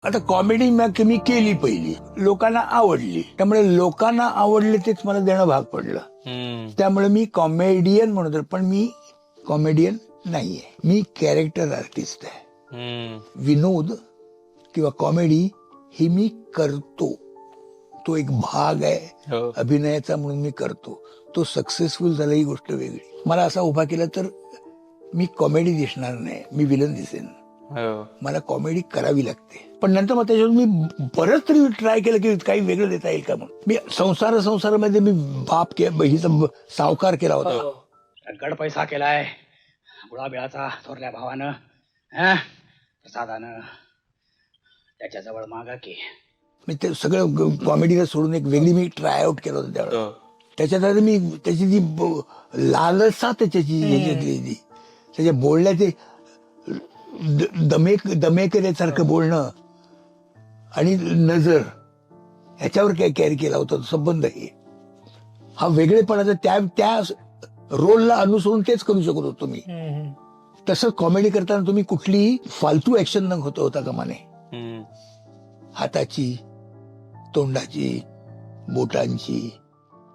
आता कॉमेडी मी केली पहिली, लोकांना आवडली, त्यामुळे लोकांना आवडले तेच मला देणं भाग पडलं. त्यामुळे मी कॉमेडियन म्हणतो, पण मी कॉमेडियन नाहीये, मी कॅरेक्टर आर्टिस्ट आहे. विनोद किंवा कॉमेडी ही मी करतो, तो एक भाग आहे अभिनयाचा म्हणून मी करतो. तो सक्सेसफुल झाला ही गोष्ट वेगळी. मला असा उभा केला तर मी कॉमेडी दिसणार नाही, मी विलन दिसेन. मला कॉमेडी करावी लागते. पण नंतर मग त्याच्यावर मी बरंच तरी ट्राय केलं की काही वेगळं देता येईल का म्हणून. मी संसारामध्ये मी बाप हिचा सावकार केला होता. गड पैसा केलाय गुळाबिळाचा थोरल्या भावानं, प्रसादानं त्याच्याजवळ मागा की. मी ते सगळं कॉमेडीला सोडून एक वेगळी मी ट्राय आउट केलं होतं त्यावेळेला. त्याच्यात मी त्याची जी लालसा त्याच्याची त्याच्या बोलण्याचे दमेकऱ्यासारखं बोलणं आणि नजर ह्याच्यावर काय कॅरी केला होता संबंध. हा वेगळेपणाचा त्या रोलला अनुसरून तेच करू शकत होतो मी. तसं कॉमेडी करताना तुम्ही कुठलीही फालतू ऍक्शन न होता कामा नये. हाताची, तोंडाची, बोटांची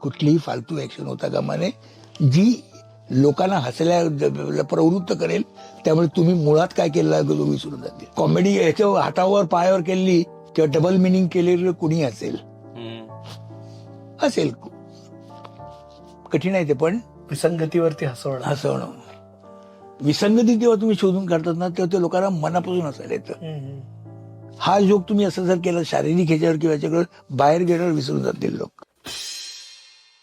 कुठलीही फालतू ऍक्शन होता कामा नये, जी लोकांना हसल्या प्रवृत्त करेल. त्यामुळे तुम्ही मुळात काय केलं विसरून जाते. कॉमेडी ह्याच्या हातावर पायावर केली किंवा डबल मिनिंग केलेलं कुणी असेल कठीण आहे ते. पण विसंगतीवरती हसवणं विसंगती जेव्हा तुम्ही शोधून काढतात ना, तेव्हा ते लोकांना मनापासून हसायला येतं. हा जोक तुम्ही असं जर केलं शारीरिक ह्याच्यावर किंवा ह्याच्याकडे बाहेर गेल्यावर विसरून जातील लोक.